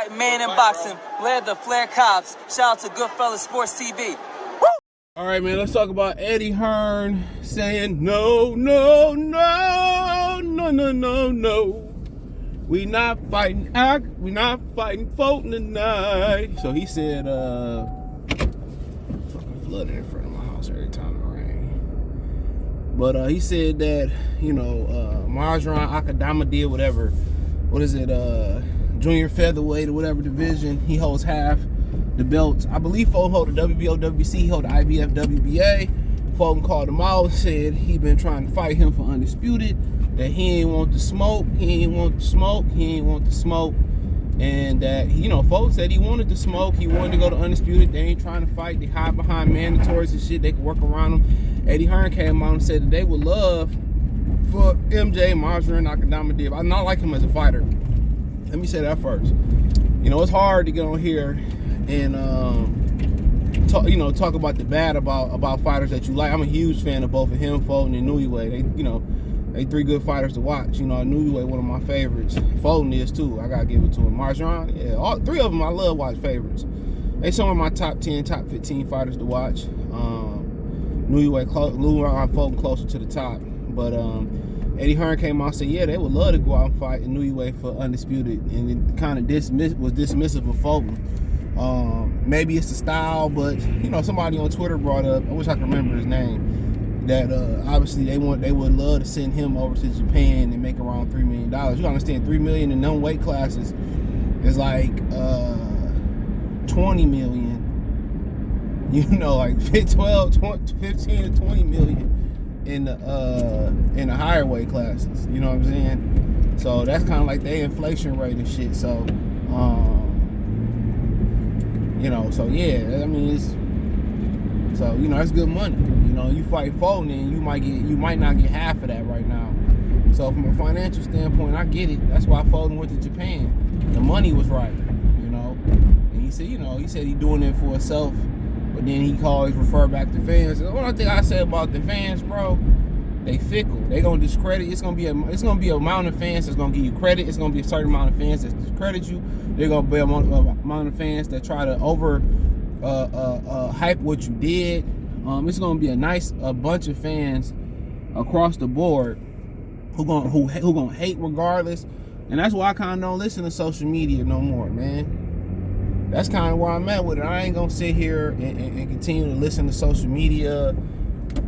Right, man in boxing, led the Flair Cops. Shout out to Goodfellas Sports TV. Woo! All right, man, let's talk about Eddie Hearn saying, no, no, no, no, no, no, no. We not fighting Fulton tonight. So he said, fucking flooded in front of my house every time it rains. But he said that, Murodjon, Akhmadaliev, whatever, what is it, junior featherweight or whatever division, he holds half the belts. I believe Fulton hold the WBO, WBC, he hold the IBF, WBA. Fulton called him out and said he been trying to fight him for Undisputed, that he ain't want the smoke, and that, Fulton said he wanted the smoke, he wanted to go to Undisputed, they ain't trying to fight, they hide behind mandatories and shit, they can work around them. Eddie Hearn came out and said that they would love for MJ, Murodjon, Akhmadaliev. I not like him as a fighter. Let me say that first. It's hard to get on here and talk about the bad about fighters that you like. I'm a huge fan of both of him, Fulton, and Inoue. They three good fighters to watch. Inoue, one of my favorites. Fulton is too. I gotta give it to him. Murodjon, yeah, all three of them I love watch favorites. They some of my top 10, top 15 fighters to watch. Inoue, Fulton closer to the top, but Eddie Hearn came out and said, yeah, they would love to go out and fight Inoue for Undisputed, and it kind of was dismissive of Fulton. Maybe it's the style, but somebody on Twitter brought up, I wish I could remember his name, that obviously they would love to send him over to Japan and make around $3 million. You understand, $3 million in them weight classes is like 20 million. Like 15 to 20 million in the higher weight classes. You know what I'm saying? So that's kind of like their inflation rate and shit. So so yeah, I mean, that's good money. You fight Fulton and you might not get half of that right now. So from a financial standpoint, I get it. That's why Fulton went to Japan. The money was right, And he said, he said he doing it for himself, but then he always refer back to fans. The only thing I say about the fans, bro, they fickle. They gonna discredit. It's gonna be a amount of fans that's gonna give you credit. It's gonna be a certain amount of fans that discredit you. They're gonna be a amount of fans that try to over hype what you did. It's gonna be a bunch of fans across the board who gonna hate regardless. And that's why I kind of don't listen to social media no more, man. That's kind of where I'm at with it. I ain't gonna sit here and continue to listen to social media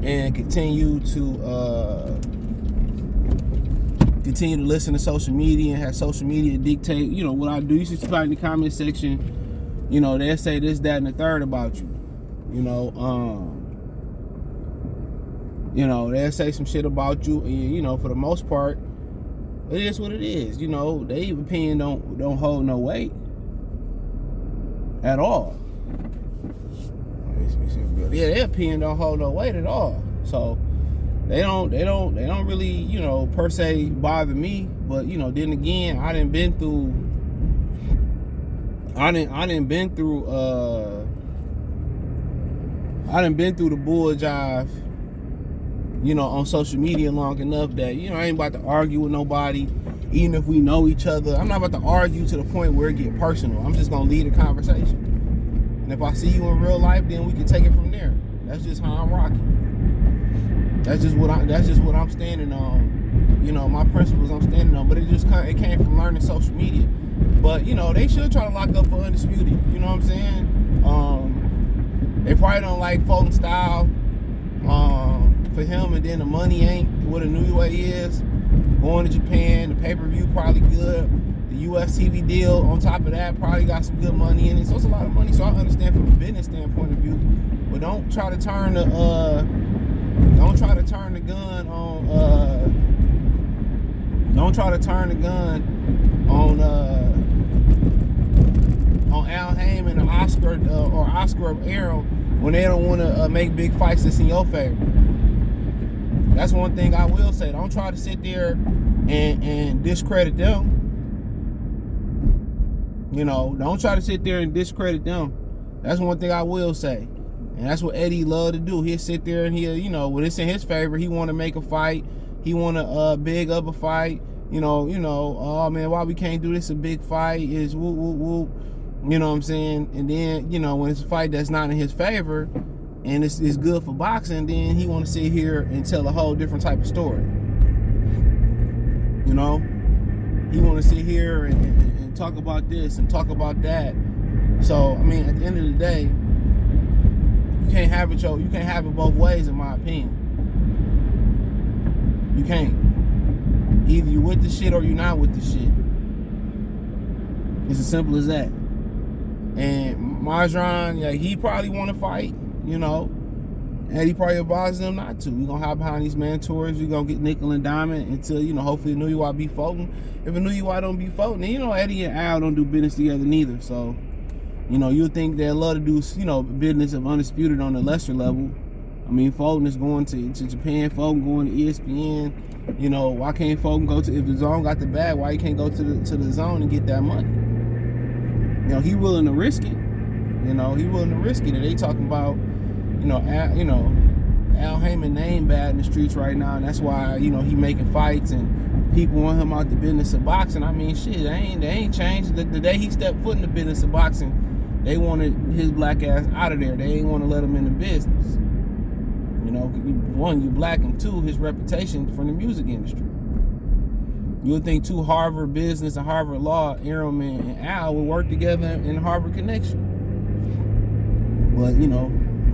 and continue to listen to social media and have social media dictate, what I do. You should type in the comment section, they'll say this, that, and the third about you. They'll say some shit about you, and for the most part, it is what it is. Their opinion don't hold no weight at all. Yeah, their opinion don't hold no weight at all. So they don't really, per se bother me. But then again, I done been through the bull jive, on social media long enough that, I ain't about to argue with nobody, even if we know each other. I'm not about to argue to the point where it get personal. I'm just gonna lead a conversation. And if I see you in real life, then we can take it from there. That's just how I'm rocking. That's just what I'm standing on. My principles I'm standing on. But it came from learning social media. But they should try to lock up for Undisputed. You know what I'm saying? They probably don't like Fulton style for him, and then the money ain't what a Inoue is. Going to Japan, the pay-per-view probably good. The US TV deal on top of that probably got some good money in it. So it's a lot of money. So I understand from a business standpoint of view. But don't try to turn the gun on Al Heyman or Oscar Aaron when they don't want to make big fights that's in your favor. That's one thing I will say. Don't try to sit there and discredit them. Don't try to sit there and discredit them. That's one thing I will say. And that's what Eddie love to do. He'll sit there and he'll, when it's in his favor, he want to make a fight. He want to big up a fight. oh man, why we can't do this a big fight is whoop, whoop, whoop. You know what I'm saying? And then, when it's a fight that's not in his favor and it's good for boxing, then he want to sit here and tell a whole different type of story. He want to sit here and talk about this and talk about that. So, I mean, at the end of the day, you can't have it both ways, in my opinion. You can't. Either you with the shit or you not with the shit. It's as simple as that. And Murodjon, he probably want to fight, and he probably advises them not to. We're going to hide behind these mentors. We're going to get nickel and diamond until, hopefully Inoue beat Fulton. If Inoue don't beat Fulton, then, Eddie and Al don't do business together neither. So, you'll think they'd love to do, business of Undisputed on a lesser level. I mean, Fulton is going to Japan. Fulton going to ESPN. Why can't Fulton go to, if the zone got the bag, why he can't go to the zone and get that money? He willing to risk it. He willing to risk it. And they talking about, Al Heyman name bad in the streets right now, and that's why, he making fights and people want him out the business of boxing. I mean, shit, they ain't changed. The day he stepped foot in the business of boxing, they wanted his black ass out of there. They ain't want to let him in the business. One, you black, and two, his reputation from the music industry. You would think two Harvard business and Harvard law, Aram and Al, would work together in Harvard connection. But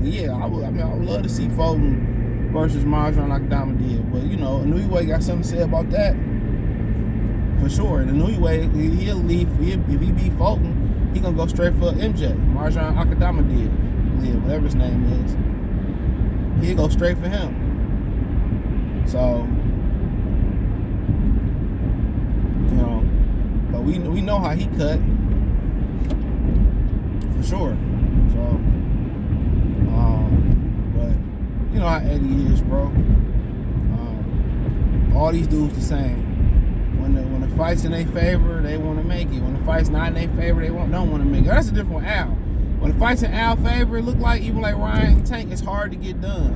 yeah, I would love to see Fulton versus Murodjon Akhmadaliev. But Inoue got something to say about that for sure. And Inoue, he'll leave if he beat Fulton, he gonna go straight for MJ, Murodjon Akhmadaliev, whatever his name is. He'll go straight for him. So, but we know how he cut for sure. So, but you know how Eddie is, bro. All these dudes the same. When the fight's in their favor, they want to make it. When the fight's not in their favor, they don't want to make it. That's the difference with Al. When the fight's in Al's favor, it look like, even like Ryan and Tank, it's hard to get done.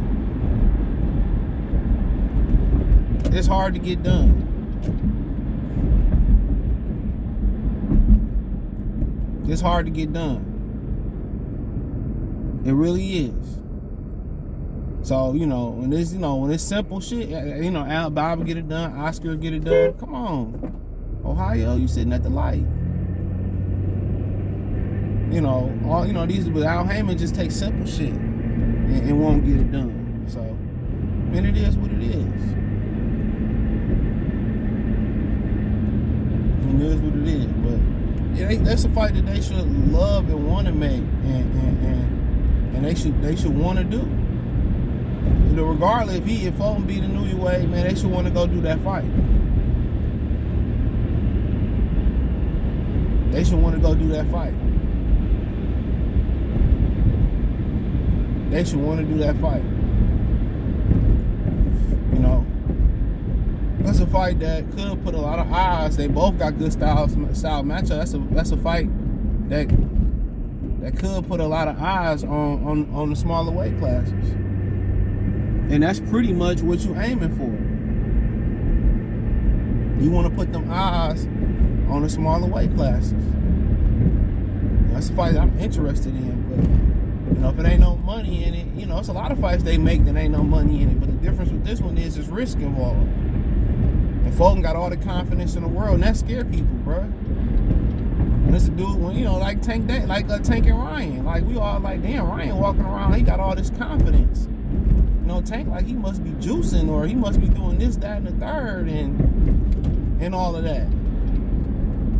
It's hard to get done. It's hard to get done. It really is. So, when it's simple shit, Al Bob get it done, Oscar get it done. Come on. Ohio, you sitting at the light. These with Al Heyman just take simple shit and won't get it done. So, and it is what it is. It is what it is. But yeah, that's a fight that they should love and want to make, and they should want to do. Regardless, if Fulton beat Inoue, man, they should want to go do that fight. They should want to go do that fight. They should want to do that fight. That's a fight that could put a lot of eyes. They both got good style matchup. That's a fight that could put a lot of eyes on the smaller weight classes. And that's pretty much what you aiming for. You want to put them eyes on the smaller weight classes. That's a fight that I'm interested in, but if it ain't no money in it, it's a lot of fights they make that ain't no money in it. But the difference with this one is there's risk involved. And Fulton got all the confidence in the world, and that scare people, bro. And it's a dude like Tank and Ryan. Like, we all like, damn, Ryan walking around, he got all this confidence. Tank, like, he must be juicing, or he must be doing this, that, and the third, and all of that.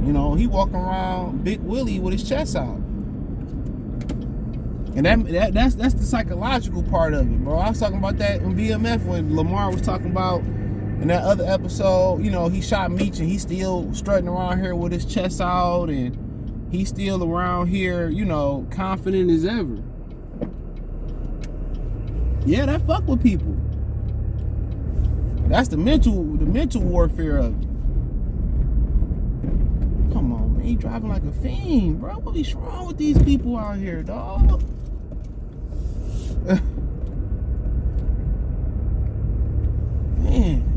He walking around Big Willie with his chest out. And that's the psychological part of it, bro. I was talking about that in BMF when Lamar was talking about in that other episode, he shot Meech and he's still strutting around here with his chest out, and he's still around here, confident as ever. Yeah, that fuck with people. That's the mental warfare of it. Come on, man, you driving like a fiend, bro. What is wrong with these people out here, dog? Man.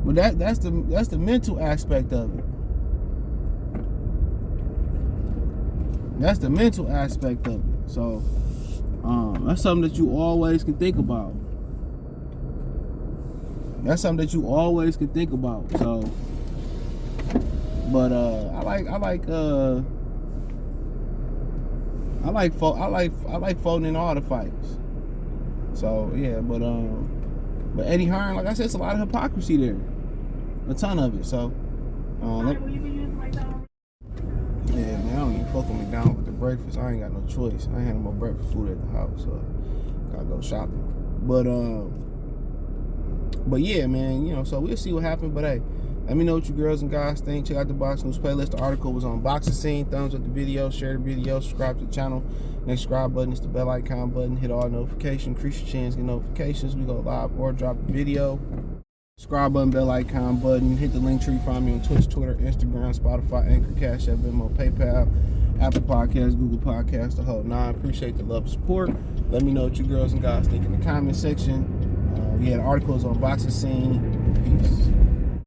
But that's the mental aspect of it. That's the mental aspect of it. So that's something that you always can think about. That's something that you always can think about. So, but I like Fulton in all the fights. So yeah, but Eddie Hearn, like I said, it's a lot of hypocrisy there, a ton of it. So, yeah, man, I don't even fuck with McDonald's with the breakfast. I ain't got no choice. I ain't had no more breakfast food at the house, so gotta go shopping. But yeah, man, you know, so we'll see what happens. But hey, let me know what you girls and guys think. Check out the Box News playlist. The article was on Boxing Scene. Thumbs up the video, share the video, subscribe to the channel. Next subscribe button is the bell icon button. Hit all notifications, increase your chance, get notifications. We go live or drop a video. Subscribe button, bell icon button. Hit the link tree. Find me on Twitch, Twitter, Instagram, Spotify, Anchor, Cash App, Venmo, PayPal, Apple Podcasts, Google Podcasts, the whole nine. Appreciate the love and support. Let me know what you girls and guys think in the comment section. Yeah, the article is on Boxing Scene. Peace.